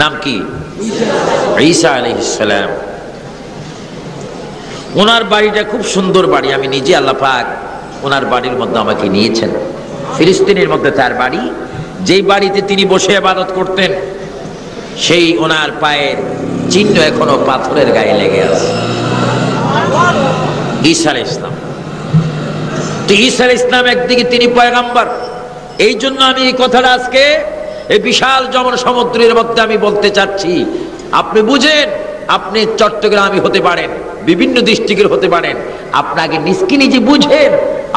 নাম কি? ঈসা আলাইহিস সালাম। ওনার বাড়িটা খুব সুন্দর বাড়ি, আমি নিজে আল্লাহ পাক ওনার বাড়ির মধ্যে আমাকে নিয়েছেন। ফিলিস্তিনের মধ্যে তার বাড়ি, যেই বাড়িতে তিনি বসে ইবাদত করতেন সেই ওনার পায়ের চিহ্ন এখনো পাথরের গায়ে লেগে আছে। ঈসা আলাইহিস সালাম। তো ঈসা আলাইহিস সালাম একদিকে তিনি পয়গম্বর, এই জন্য আমি এই কথাটা আজকে এই বিশাল জনসমুদ্রের মধ্যে আমি বলতে চাচ্ছি। আপনি বুঝেন, আপনি চট্টগ্রামী হতে পারেন, বিভিন্ন ডিস্ট্রিক্টের হতে পারেন, আপনাকে নিজকে নিজে বুঝেন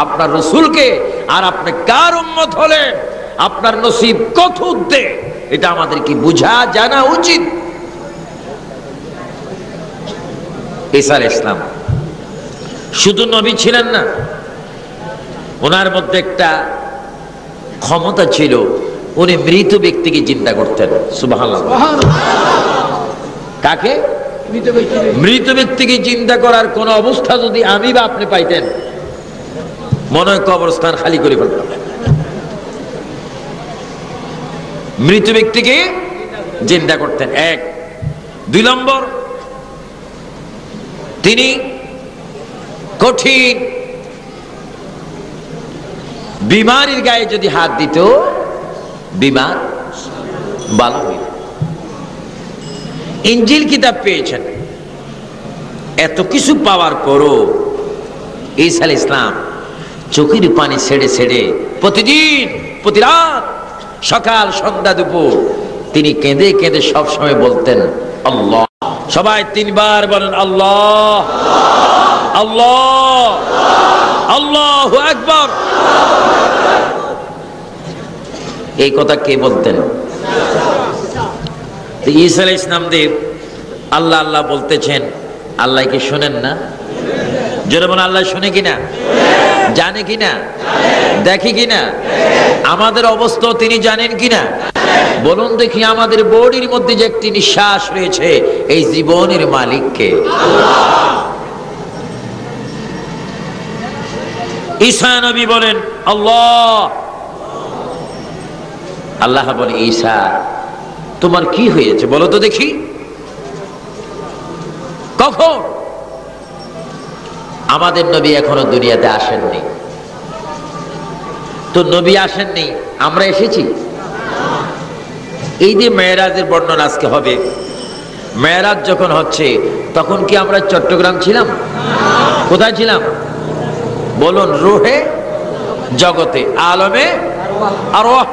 আপনার রাসূলকে, আর আপনি কার উম্মত হলেন, আপনার নসিব কত উদ্দে, এটা আমাদেরকে বুঝা জানা উচিত। ঈসা আলাইহিস সালাম শুধু নবী ছিলেন না, ওনার মধ্যে একটা ক্ষমতা ছিল, উনি মৃত ব্যক্তিকে জিন্দা করতেন। সুবহানাল্লাহ। কাকে? মৃত ব্যক্তিকে জিন্দা করার কোন অবস্থা যদি আমি বা আপনি পাইতেন, মনে হয় কবরস্থান খালি করে ফেলতাম। মৃত ব্যক্তিকে জিন্দা করতেন, এক। দুই নম্বর, তিনি কঠিন বিমারির গায়ে যদি হাত দিত, বিমার ভালো হইত। ইনজিল কিতাব পেয়েছেন, এত কিছু পাওয়ার পরও ঈসা আলাইহিস সালাম চোখের পানি ছেড়ে ছেড়ে প্রতিদিন, প্রতি রাত, সকাল, সন্ধ্যা, দুপুর তিনি কেঁদে কেঁদে সবসময় বলতেন আল্লাহ। সবাই তিনবার বলেন আল্লাহ, আল্লাহ, আল্লাহু আকবার। এই কথা কে বলতেন? ঈসা আলাইহিস সালাম দেব আল্লাহ আল্লাহ বলতেছেন, আল্লাহ কি শোনেন না? জোরে বলেন, আল্লাহ শুনে কিনা, জানে কিনা, দেখে কিনা, আমাদের অবস্থা তিনি জানেন কিনা? বলুন দেখি, আমাদের বডির মধ্যে যে একটি নিঃশ্বাস রয়েছে, এই জীবনের মালিক কে? ঈসা নবী বলেন আল্লাহ। আল্লাহ বলে, ঈসা তোমার কি হয়েছে বলো তো দেখি। কখন? আমাদের নবী এখনো দুনিয়াতে আসেননি। তো নবী আসেননি, আমরা এসেছি। এই যে মেরাজের বর্ণনা আজকে হবে, মেরাজ যখন হচ্ছে তখন কি আমরা চট্টগ্রাম ছিলাম? কোথায় ছিলাম বলুন? রুহে জগতে, আলমে আরওয়াহ।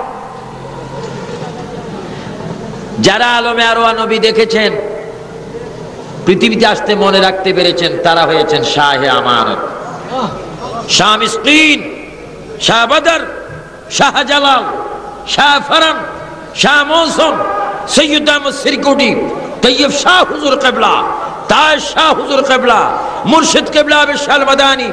যারা আলমে আরওয়াহ নবী দেখেছেন, পৃথিবীতে আসতে মনে রাখতে পেরেছেন, তারা হয়েছেন শাহে আমানত, শাহ মিসকিন, শাহ বদর, শাহ জালাল, শাহ ফরন, শাহ মৌসুম, সৈয়দ আহমদ সিরকুটি, তৈয়ব শাহ হুজুর কিবলা, তাজ শাহ হুজুর কিবলা, মুর্শিদ কিবলা বিশাল মাদানী,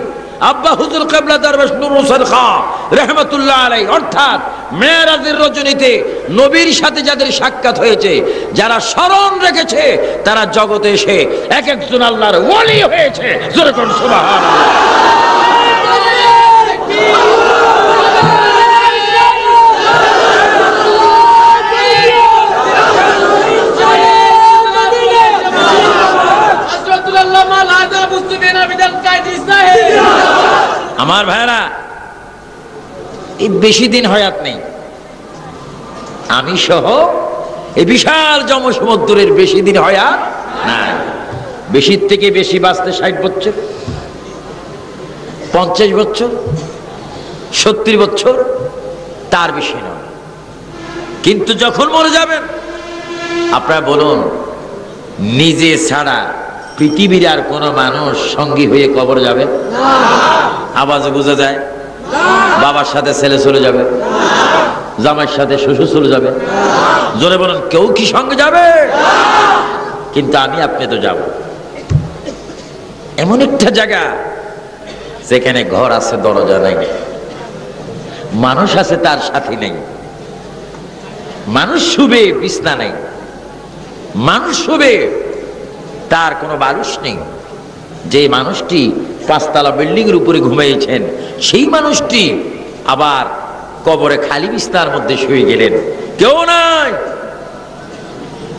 আব্বা হুজুর কিবলা দরবেশ নূর হোসেন খাঁ রহমতুল্লাহ আলাইহি। অর্থাৎ মেরাজের রজনীতে নবীর সাথে যাদের সাক্ষাৎ হয়েছে, যারা স্মরণ রেখেছে, তারা জগতে এসে এক একজন আল্লাহর ওলি হয়েছে। জোরে করুন সুবহানাল্লাহ। আমার ভাইরা, এই বেশি দিন হয়াত নেই, আমি সহ এই বিশাল জনসমুদ্রের বেশি দিন হয়াত নাই। বেশির থেকে বেশি বাঁচতে 60 বছর, 50 বছর, 70 বছর, তার বেশি নয়। কিন্তু যখন মরে যাবেন, আপনারা বলুন, নিজে ছাড়া পৃথিবীর আর কোন মানুষ সঙ্গী হয়ে কবর যাবে? আওয়াজে বোঝা যায়। বাবার সাথে ছেলে চলে যাবে, জামাইয়ের সাথে শ্বশুর চলে যাবে। জোরে বলেন, কেউ কি সঙ্গে যাবে? কিন্তু আমি আপনি তো যাব। এমন একটা জায়গা যেখানে ঘর আছে, দরজা নাই, মানুষ আছে তার সাথী নেই, মানুষ শুবে বিছনা নেই, মানুষ শুবে তার কোনো বালিশ নেই। যে মানুষটি 5 তলা বিল্ডিং এর উপরে ঘুমিয়েছেন, সেই মানুষটি আবার কবরে খালি বিছনার মধ্যে শুয়ে গেলেন, কেউ নাই।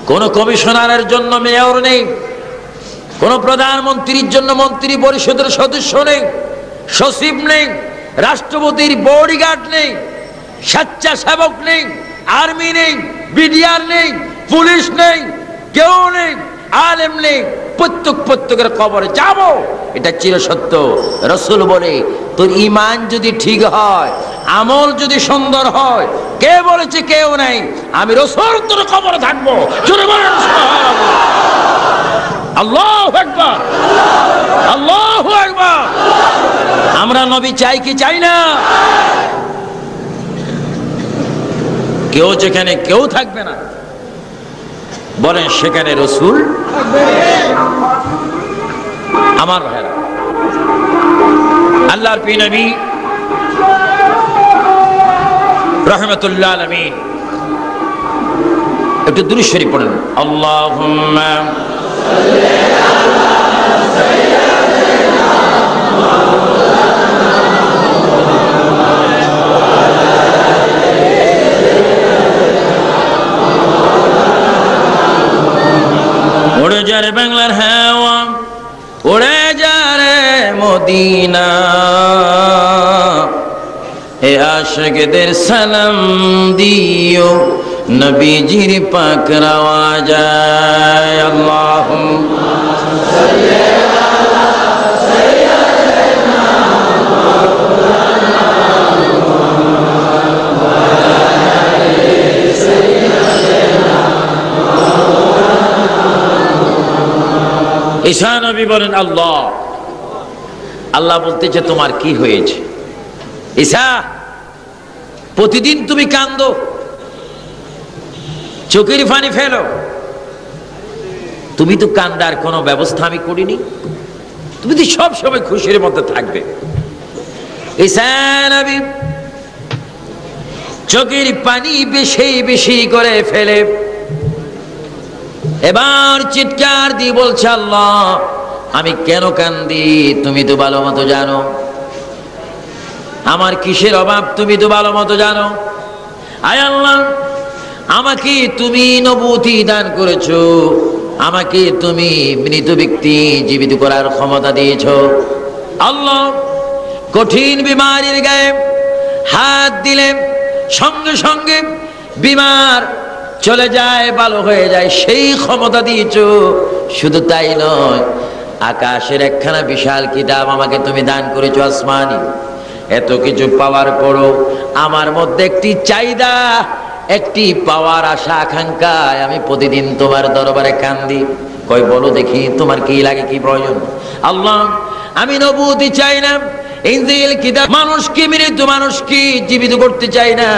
কোন কমিশনারের জন্য মেয়র নেই, কোন প্রধানমন্ত্রীর জন্য মন্ত্রী পরিষদের সদস্য নেই, সচিব নেই, রাষ্ট্রপতির বডিগার্ড নেই, স্বেচ্ছাসেবক নেই, আর্মি নেই, বিডিআর নেই, পুলিশ নেই, কেউ নেই, আলেম নেই। প্রত্যেকের কবরে যাব, এটা চিরসত্য। রাসূল বলে, তোর ঈমান যদি ঠিক হয়, আমল যদি সুন্দর হয়, কে বলেছে কেউ নাই, আমি রাসূল তোর কবরে থাকবো। জোরে বলেন সুবহানাল্লাহ। আল্লাহু আকবার, আল্লাহু আকবার। আমরা নবী চাই কি চাই না? কেউ যেখানে কেউ থাকবে না, বলেন সেখানে রাসূল থাকবে। আমার ভাইরা, আল্লাহর প্রিয় নবী রাহমাতুল্লাহ আলামিন একটু দুরূদ শরীফ পড়েন। আল্লাহুম্মা উড়ে যা রে বাংলার হাওয়া, উড়ে যা রে মদিনা, এ আশিকদের সালাম দিও, নবীজির পাক রওয়াজায়। আল্লাহুম্মা সাল্লি আলা সাইয়্যিদিনা ঈসা নবী বলেন, আল্লাহ আল্লাহ বলতেছে তোমার কি হয়েছে? ঈসা, প্রতিদিন তুমি কান্দো, চোখের পানি ফেলো, তুমি তো কান্দার কোনো ব্যবস্থা আমি করিনি, তুমি তো সব সময় খুশির মধ্যে থাকবে। ঈসা নবী চোখের পানি বেশি বেশি করে ফেলে এবার চিৎকার দিয়ে বলছে, আল্লাহ আমি কেন কান্দি তুমি তো ভালো মতো জানো, আমার কিসের অভাব তুমি তো ভালো মতো জানো। আয় আল্লাহ, আমাকে তুমি নবুয়তি দান করেছো, আমাকে তুমি মৃত ব্যক্তি জীবিত করার ক্ষমতা দিয়েছো। আল্লাহ, কঠিন বিমারির গায়ে হাত দিলে সঙ্গে সঙ্গে বিমার চলে যায়, ভালো হয়ে যায়, সেই ক্ষমতা দিয়েছো। শুধু তাই নয়, আকাশের একখানা বিশাল কিতাব আমাকে তুমি দান করেছো আসমানি। এত কিছু পাওয়ার পরও আমার মধ্যে একটি চাহিদা, একটি পাওয়ার আশা আকাঙ্ক্ষায় আমি প্রতিদিন তোমার দরবারে কান্দি। কই বলো দেখি তোমার কি লাগে, কি প্রয়োজন? আল্লাহ, আমি নবুয়তি চাই না, ইনজিল কিতাব মানুষকে মৃত মানুষকে জীবিত করতে চাই না।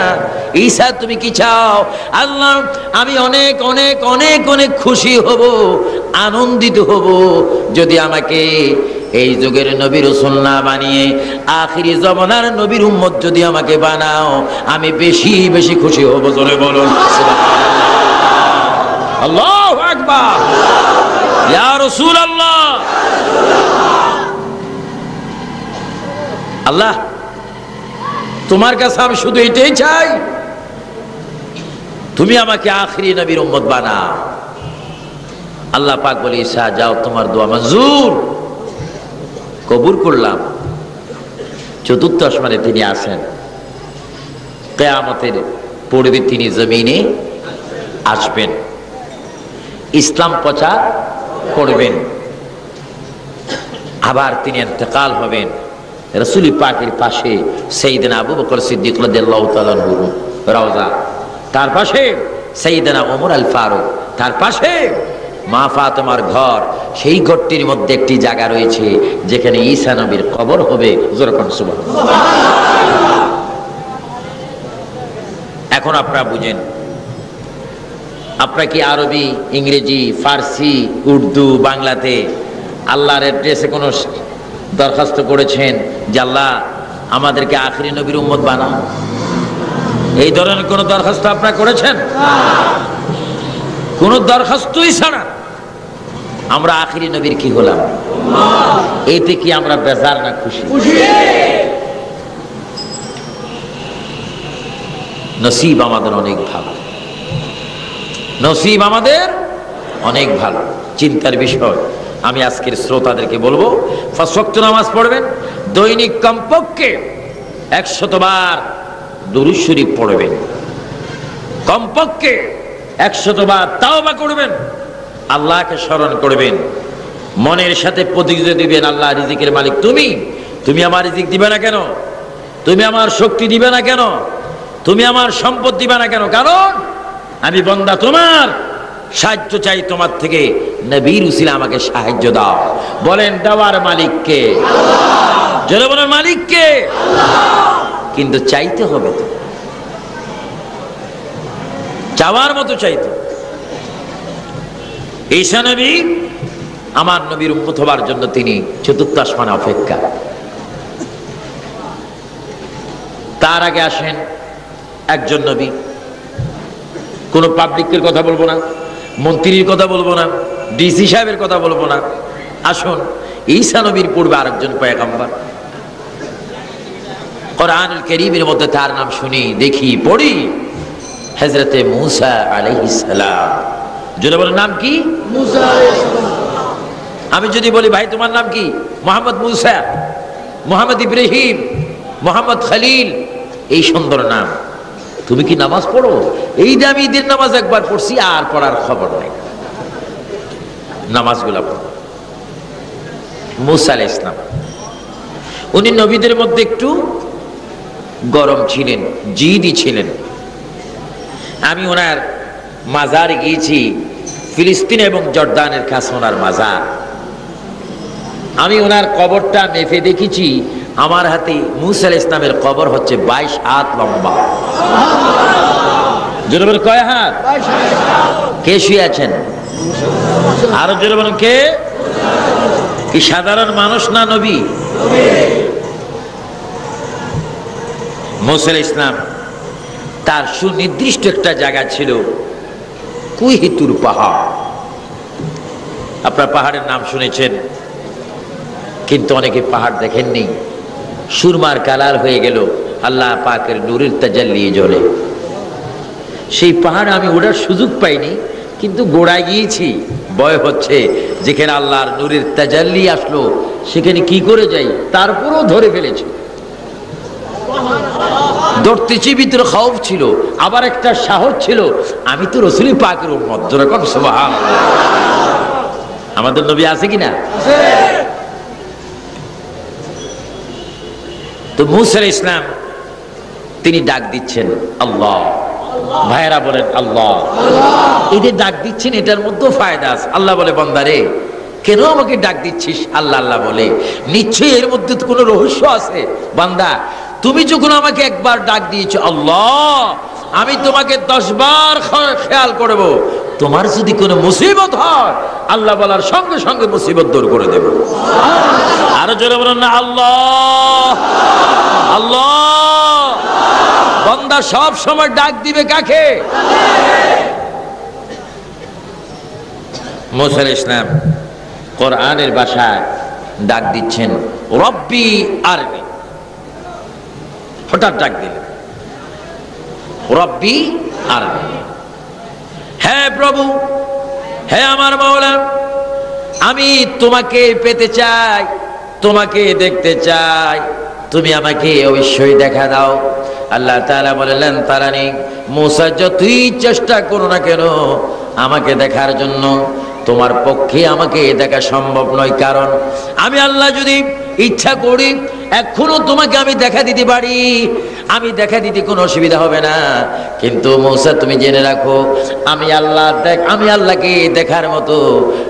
ঈসা তুমি কি চাও? আল্লাহ, আমি অনেক অনেক অনেক অনেক খুশি হব, আনন্দিত হব যদি আমাকে এই যুগের নবী রাসূল না বানিয়ে আখিরি জামানার নবীর উম্মত যদি আমাকে বানাও, আমি বেশি বেশি খুশি হব। জোরে বলুন সুবহানাল্লাহ। আল্লাহু আকবার। ইয়া রাসূলুল্লাহ। আল্লাহ, তোমার কাছে আমি শুধু এটাই চাই, তুমি আমাকে আখিরি নবীর উম্মত বানাও। আল্লাহ পাক বলে, ঈসা যাও, তোমার দোয়া মঞ্জুর, কবুল করলাম। চতুর্থ আসমানে তিনি আসেন, কিয়ামতের পূর্বে তিনি জমিনে আসবেন, ইসলাম প্রচার করবেন, আবার তিনি ইন্তেকাল হবেন। রাসূল পাকের পাশে সাইয়েদনা আবু বকর সিদ্দিক রাদিয়াল্লাহু তাআলা আনহু রওজা, তার পাশে সাইয়েদনা ওমর আল ফারুক, তার পাশে মা ফাতেমার ঘর। সেই ঘরটির মধ্যে একটি জায়গা রয়েছে যেখানে ঈসা নবীর কবর হবে। যেরকম সুবহানাল্লাহ। এখন আপনারা বুঝেন, আপনারা কি আরবি, ইংরেজি, ফার্সি, উর্দু, বাংলাতে আল্লাহর অ্যাড্রেসে কোনো দরখাস্ত করেছেন যে আল্লাহ আমাদেরকে আখিরি নবীর উম্মত বানাও? এই ধরনের কোন দরখাস্ত আপনারা করেছেন? কোন দরখাস্তই ছাড়া আমরা আখিরি নবীর কি হলাম? এতে কি আমরা বেজার না খুশি? নসিব আমাদের অনেক ভালো, নসিব আমাদের অনেক ভালো। চিন্তার বিষয়। আমি আজকের শ্রোতাদেরকে বলবো, 5 ওয়াক্ত নামাজ পড়বেন, দৈনিক কমপক্ষে 100 বার দুরূদ শরীফ পড়বেন, কমপক্ষে 100 বার তাওবা করবেন, আল্লাহকে স্মরণ করবেন, মনের সাথে প্রতিযোগিতা দিবেন, আল্লাহ রিজিকের মালিক তুমি, তুমি আমার রিজিক দিবে না কেন, তুমি আমার শক্তি দিবে না কেন, তুমি আমার সম্পদ দিবে না কেন, কারণ আমি বান্দা তোমার, সাহায্য চাই তোমার থেকে, নবীর উসিলা আমাকে সাহায্য দাও। বলেন দেওয়ার মালিককে আল্লাহ, জোরে বলেন মালিককে আল্লাহ। কিন্তু চাইতে হবে তো, চাওয়ার মতো চাইতে। ঈসা নবী আমার নবীর উম্মত হবার জন্য তিনি চতুর্থ আসমানে অপেক্ষা। তার আগে আসেন একজন নবী। কোন পাবলিকের কথা বলবো না, মন্ত্রীর কথা বলবো না, ডিসি সাহেবের কথা বলবো না। আসুন ঈসা নবীর পূর্বে আরেকজন পয়গম্বর, কোরআনুল কারীমের মধ্যে তার নাম শুনি, দেখি, পড়ি, হযরতে মূসা আলাইহিস সালাম। জোরে বলেন নাম কি? মূসা আলাইহিস সালাম। আমি যদি বলি ভাই তোমার নাম কি? মোহাম্মদ মূসা, মোহাম্মদ ইব্রাহিম, মোহাম্মদ খলিল, এই সুন্দর নাম, তুমি কি নামাজ পড়ো? এই যে আমি ঈদের নামাজ একবার পড়ছি, আর পড়ার খবর নাই, নামাজগুলা পড়ো। মূসা আলাইহিস সালাম উনি নবীদের মধ্যে একটু গরম ছিলেন, জিদি ছিলেন। আমি ওনার মাজারে গিয়েছি, ফিলিস্তিন এবং জর্দানের কাছে ওনার মাজার। আমি ওনার কবরটা মেপে দেখেছি, আমার হাতে মূসা আলাইহিস সালামের কবর হচ্ছে 22 হাত লম্বা। জোরে বলেন কয় হাত? 22 হাত। কে শুয়ে আছেন? আরো জোরে বলেন কে? কি সাধারণ মানুষ না নবী? মূসা আলাইহিস সালাম তার সুনির্দিষ্ট একটা জায়গা ছিল, কুহিতুর পাহাড়। আপনার পাহাড়ের নাম শুনেছেন, কিন্তু অনেকে পাহাড় দেখেননি। সুরমার কালার হয়ে গেল, আল্লাহ পাকের নূরের তাজাল্লি জ্বলে। সেই পাহাড়ে আমি ওঠার সুযোগ পাইনি, কিন্তু গোড়ায় গিয়েছি। ভয় হচ্ছে, যেখানে আল্লাহর নূরের তাজাল্লি আসলো সেখানে কি করে যাই, তারপরও ধরে ফেলেছি। দৌড়তেছি, ভিতরে খাউফ ছিল, আবার একটা সাহস ছিল, আমি তো রাসূল পাকের উম্মত। যেরকম সুবহানাল্লাহ। আমাদের নবী আছে কিনা? তো মূসা আলাইহিস সালাম তিনি ডাক দিচ্ছেন আল্লাহ। ভাইয়েরা বলেন আল্লাহ। এই যে ডাক দিচ্ছেন, এটার মধ্যেও ফায়দা আছে। আল্লাহ বলে বান্দারে কেন আমাকে ডাক দিচ্ছিস? আল্লাহ আল্লাহ বলে, নিশ্চয়ই এর মধ্যে তো কোনো রহস্য আছে। বান্দা তুমি যখন আমাকে একবার ডাক দিয়েছো আল্লাহ, আমি তোমাকে 10 বার খেয়াল করব। তোমার যদি কোনো মুসিবত হয়, আল্লাহ বলার সঙ্গে সঙ্গে মুসিবত দূর করে দেব। আরো জোরে বলেন না আল্লাহ আল্লাহ। বান্দা সব সময় ডাক দিবে কাকে? মূসা আলাইহিস সালাম কোরআনের ভাষায় ডাক দিচ্ছেন রব্বি আরনি। হঠাৎ ডাক দিলেন রব্বি আরনি, হে প্রভু, হে আমার মাওলা, আমি তোমাকে পেতে চাই, তোমাকে দেখতে চাই, তুমি আমাকে অবশ্যই দেখা দাও। আল্লাহ তাআলা বললেন তারানি, মূসা যতই চেষ্টা করো না কেন আমাকে দেখার জন্য, তোমার পক্ষে আমাকে দেখা সম্ভব নয়। কারণ আমি আল্লাহ যদি ইচ্ছা করি এখনো তোমাকে আমি দেখা দিতে পারি, আমি দেখা দিতে কোনো অসুবিধা হবে না। কিন্তু মূসা তুমি জেনে রাখো, আমি আল্লাহকে দেখার মতো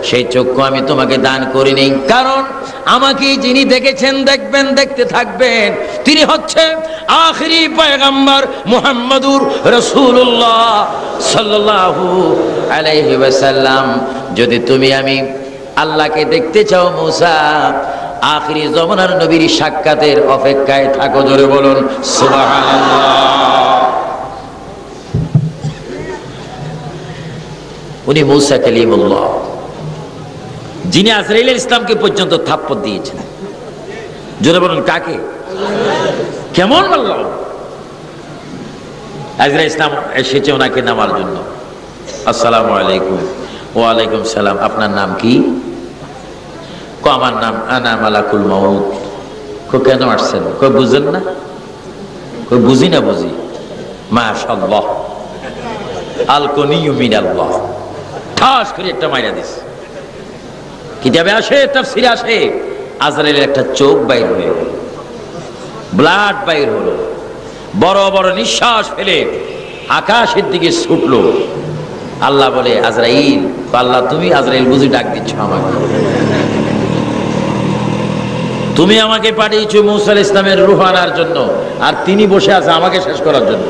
সেই চক্ষু আমি তোমাকে দান করিনি। কারণ আমাকে যিনি দেখেছেন, দেখবেন, দেখতে থাকবেন, তিনি হচ্ছেন আখিরি পয়গম্বর মুহাম্মদুর রাসূলুল্লাহ সাল্লাল্লাহু আলাইহি ওয়াসাল্লাম। যদি তুমি আমি আল্লাহকে দেখতে চাও মূসা, আখিরি জমানার নবীর সাক্ষাতের অপেক্ষায় থাকো। জোরে বলুন সুবহানাল্লাহ। উনি মূসা কালিমুল্লাহ, যিনি আজরাইল ইসলামকে পর্যন্ত থাপ্পড় দিয়েছেন। জোরে বলুন কাকে? কেমন বলল? আজরাইল ইসলাম এসেছে ওনাকে নামার জন্য। আসসালামু আলাইকুম। ওয়ালাইকুম সালাম। আপনার নাম কি? আমার নাম আনা মালাকুল মাউত। কেন আসছেন? বুঝেন না? বুঝি না বুঝি। মাশাআল্লাহ, আল কুনিয়ু মিনাল্লাহ। ঠাস করে একটা মাইরা দিস। কিতাবে আসে, তাফসীরে আসে, আজরাইলের একটা চোখ বাইর হয়ে গেল, ব্লাড বাইর হলো, বড় বড় নিঃশ্বাস ফেলে আকাশের দিকে ছুটলো। আল্লাহ বলে, আজরাইল। আল্লাহ, তুমি? আজরাইল বুঝি ডাক দিচ্ছ আমাকে? তুমি আমাকে পাঠিয়েছো মূসা আলাইহিস সালামের রূহ আনার জন্য, আর তিনি বসে আছে আমাকে শেষ করার জন্য।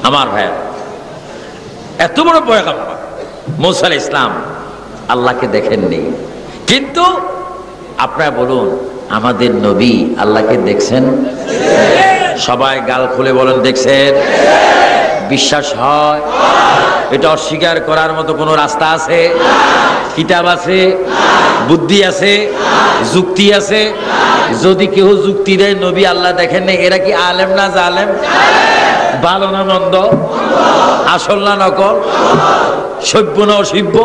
আমার ভাই, এত বড় পয়গম্বর মূসা আলাইহিস সালাম আল্লাহকে দেখেননি, কিন্তু আপনারা বলুন, আমাদের নবী আল্লাহকে দেখছেন? সবাই গাল খুলে বলেন, দেখছেন? বিশ্বাস হয়? এটা অস্বীকার করার মতো কোনো রাস্তা আছে? কিতাব আছে? বুদ্ধি আছে? যুক্তি আছে? যদি কেউ যুক্তি দেয় নবী আল্লাহ দেখেন না, এরা কি আলেম না জালেম? ভালো না মন্দ? আসল না নকল? সভ্য না অসভ্য?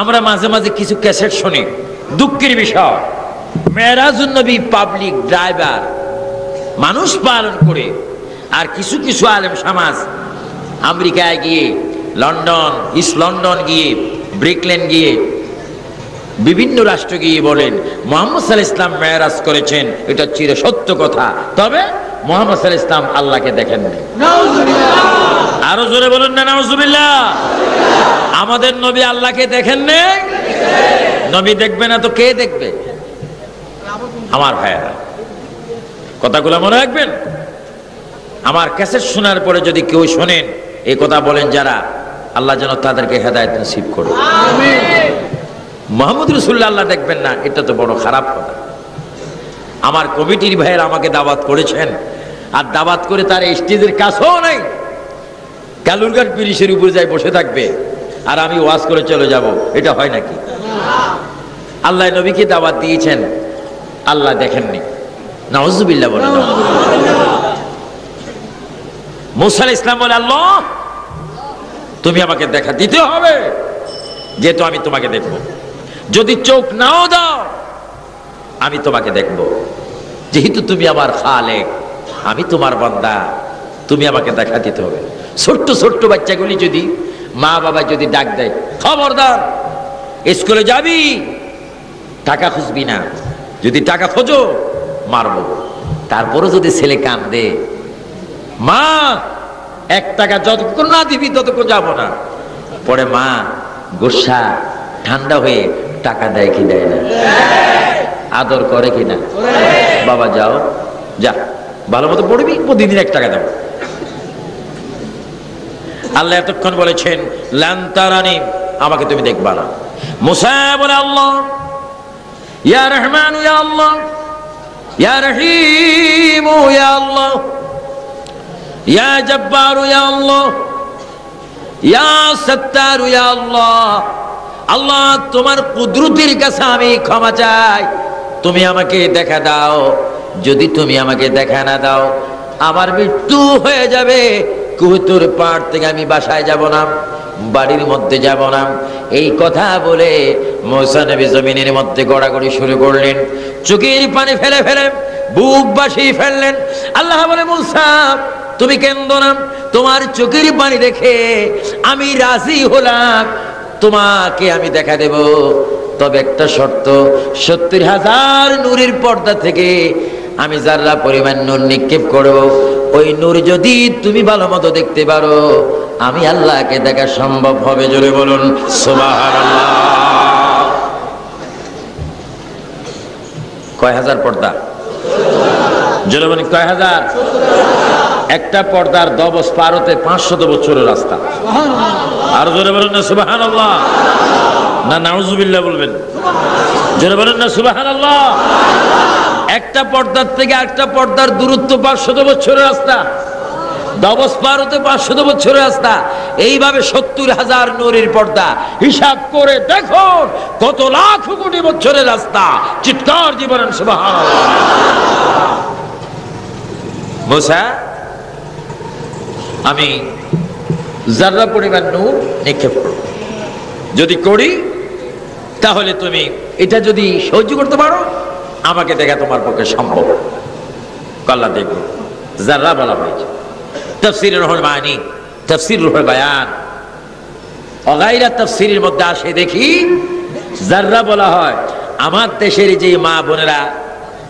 আমরা মাঝে মাঝে কিছু ক্যাসেট শুনি, দুঃখের বিষয়। মেরাজুন নবী পাবলিক ড্রাইভার মানুষ পালন করে, আর কিছু কিছু আলেম সমাজ আমেরিকায় গিয়ে, লন্ডন, ইস্ট লন্ডন গিয়ে, ব্রিকল্যান্ড গিয়ে, বিভিন্ন রাষ্ট্র গিয়ে বলেন মুহাম্মদ সাল্লাল্লাহু আলাইহি ওয়াসাল্লাম মেরাজ করেছেন। এটা চির সত্য কথা, তবে মুহাম্মদ সাল্লাল্লাহু আলাইহি ওয়াসাল্লাম আল্লাহকে দেখেন না। নাউযুবিল্লাহ। আরো জোরে বলুন না নাউযুবিল্লাহ। আমাদের নবী আল্লাহকে দেখেন না। নবী দেখবে না তো কে দেখবে? আমার ভাইয়েরা, কথাগুলো মনে রাখবেন। আমার ক্যাসেট শোনার পরে যদি কেউ শোনেন এই কথা বলেন যারা, আল্লাহ যেন তাদেরকে হেদায়েত নসিব করে। আমিন। মুহাম্মদ রাসূলুল্লাহ আল্লাহ দেখবেন না, এটা তো বড় খারাপ কথা। আমার কমিটির ভাইয়েরা আমাকে দাওয়াত করেছেন, আর দাওয়াত করে তার স্টেজের কাছেও নাই, কালুরঘাট ব্রিজের উপরে যাই বসে থাকবে, আর আমি ওয়াজ করে চলে যাব। এটা হয় নাকি? আল্লাহ নবীকে দাওয়াত দিয়েছেন, আল্লাহ দেখেননি। নাউযুবিল্লাহ বলেন। মূসা আলাইহিস সালাম বলে, আল্লাহ তুমি আমাকে দেখা দিতে হবে, যেহেতু আমি তোমাকে দেখব। যদি চোখ নাও দাও আমি তোমাকে দেখব, যেহেতু তুমি আমার খালেক, আমি তোমার বান্দা, তুমি আমাকে দেখা দিতে হবে। ছোট্ট ছোট্ট বাচ্চাগুলি যদি মা বাবা যদি ডাক দেয়, খবরদার স্কুলে যাবি, টাকা খুঁজবি না, যদি টাকা খোঁজো মারবো। তারপরও যদি ছেলে কান্দে, মা 1 টাকা যতক্ষণ না দিবি ততক্ষণ যাবো না। পরে মা গোসা ঠান্ডা হয়ে টাকা দেয় কি দেয় না? আদর করে কিনা? বাবা যাও, যা ভালো মতো পড়বি, প্রতিদিন 1 টাকা দেবো। আল্লাহ এতক্ষণ বলেছেন লান তারানি, আমাকে তুমি দেখবা না। মুসা বলে, আল্লাহ ইয়া রহমান ইয়া আল্লাহ, ইয়া রহিম ইয়া আল্লাহ, ইয়া জব্বার ইয়া আল্লাহ, ইয়া সত্তার ইয়া আল্লাহ। আল্লাহ তোমার কুদরতের কাছে আমি ক্ষমা চাই, তুমি আমাকে দেখা দাও। যদি তুমি আমাকে দেখা না দাও আমার মৃত্যু হয়ে যাবে। কুহুতুর পাড় থেকে আমি বাসায় যাব না, বাড়ির মধ্যে যাব না। এই কথা বলে মুসা নবী জমিনের মধ্যে গড়াগড়ি শুরু করলেন, চোখের পানি ফেলে ফেলে বুক বাসিয়ে ফেললেন। আল্লাহ বলে, মুসা তুমি কেন্দো না, তোমার চোখের পানি দেখে আমি রাজি হলাম, তোমাকে আমি দেখা দেব। তবে একটা শর্ত, 70,000 নূরের পর্দা থেকে আমি যারা পরিমাণ নূর নিক্ষেপ করব, ওই নূর যদি তুমি ভালো মতো দেখতে পারো আমি আল্লাহকে দেখা সম্ভব হবে। জোরে বলুন সুবহানাল্লাহ। কয় হাজার পর্দা? জোরে বলুন কয় হাজার? একটা পর্দার 10 পার হতে 500 বছরের রাস্তা। আর জোরে বলুন না সুবহানাল্লাহ। না নাউযুবিল্লাহ বলবেন? জোরে বলুন না সুবহানাল্লাহ। একটা পর্দার থেকে একটা পর্দার দূরত্ব 500 বছরের রাস্তা। দবস পার হতে 500 বছরের রাস্তা, এইভাবে 70,000 নূরের পর্দা, হিসাব করে দেখো কত লাখ কোটি বছরের রাস্তা। চিৎকার দিয়ে বলেন সুবহানাল্লাহ। মুসা, আমি যাররা পরিমাণ নূর নিক্ষেপ করব, যদি করি তাহলে তুমি এটা যদি সহ্য করতে পারো আমাকে দেখা তোমার পক্ষে সম্ভব। আল্লাহ দেখো, যাররা বলা হয়েছে তাফসীরে রুহুল মাআনি, তাফসীর রুহুল বায়ান, অগাইরা তাফসীরের মধ্যে আসে দেখি যাররা বলা হয় আমার দেশের যে মা বোনেরা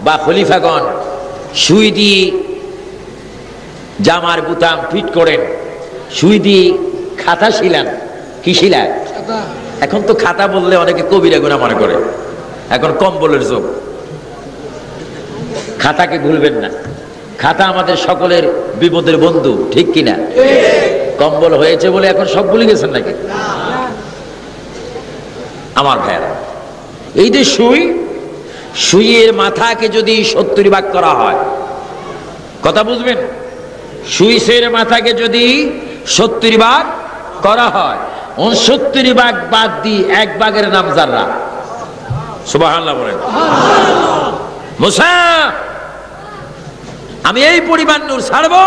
বা খলিফাগণ সুই দিয়ে জামার বুতাম ফিট করেন, সুই দিয়ে খাতা শিলান, কি শিলান? এখন তো খাতা বললে অনেকে কবিরা গুনাহ মনে করে, এখন কম্বলের যুগ। খাতাকে ভুলবেন না, খাতা আমাদের সকলের বিপদের বন্ধু, ঠিক কিনা? কম্বল হয়েছে বলে এখন সব ভুলে গেছেন নাকি? আমার ভাইয়েরা, এই যে সুই, সুইয়ের মাথাকে যদি 70 ভাগ করা হয়, কথা বুঝবেন, সুইসের মাথাকে যদি 70 ভাগ করা হয়, 69 ভাগ বাদ দিয়ে 1 ভাগের নাম যাররা। সুবহানাল্লাহ বলেন। মুসা, আমি এই পরিমাণ নূর ছাড়বো,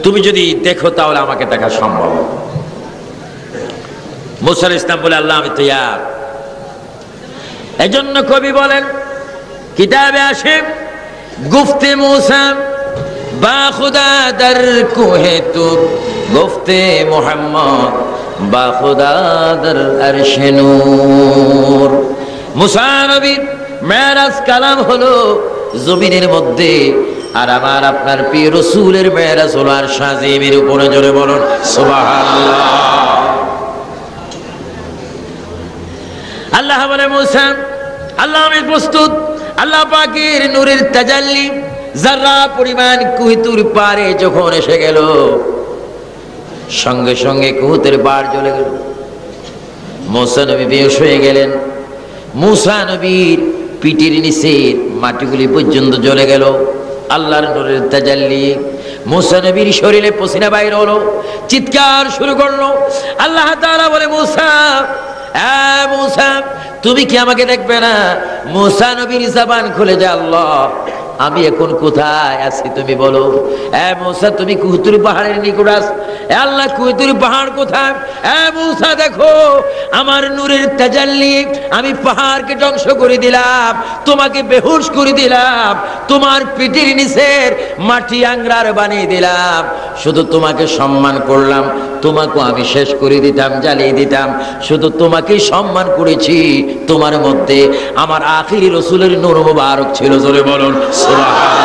তুমি যদি দেখো তাহলে আমাকে দেখা সম্ভব। মুসা আলাইহিস সালাম বলে আল্লাহ আমি তৈয়ার। এজন্য কবি বলেন, কিতাবে আসে গুফতে মুসা বা খুদা দর কোহে তুর, গুফতে মুহাম্মদ বা খুদা দর আরশে নূর। মুসা নবীর মেরাজ কালাম হলো জমিনের মধ্যে, আর আমার আপনার প্রিয় রাসূলের মেরাজ হলো আরশ আজিমের উপরে। জোরে বলুন সুবহানাল্লাহ। আল্লাহ বলে মুসা, আল্লাহ আমি প্রস্তুত। আল্লাহ পাকের নূরের তাজাল্লি যারা পরিমাণ কুহিতুর পারে যখন এসে গেল, সঙ্গে সঙ্গে কুহুতের পার জ্বলে গেল। মুসা নবী বেহুশ হয়ে গেলেন। মুসা নবীর পিঠের নিচে মাটিগুলি পর্যন্ত জ্বলে গেল আল্লাহর নূরের তাজাল্লি। মুসা নবীর শরীরে পসিনা বাইর হলো, চিৎকার শুরু করলো। আল্লাহ তাআলা বলে, মুসা, মুসা তুমি কি আমাকে দেখবে না? মুসা নবীর জবান খুলে যায়, আল্লাহ আমি এখন কোথায় আছি তুমি বলো। মুসা তুমি কুহুতুর পাহাড়ের নিকট আছো। আল্লাহ কুহুতুর পাহাড় কোথায়? মুসা দেখো আমার নূরের তাজাল্লি, আমি পাহাড়কে ধ্বংস করে দিলাম, তোমাকে বেহুশ করে দিলাম, তোমার পিঠের নিচের মাটি আংরার বানিয়ে দিলাম, শুধু তোমাকে সম্মান করলাম, তোমাকে আমি শেষ করে দিতাম, জ্বালিয়ে দিতাম, শুধু তোমাকে সম্মান করেছি। তোমার মধ্যে আমার আখিরি রাসূলের নূর মুবারক ছিল। জোরে বলুন সুবহানাল্লাহ।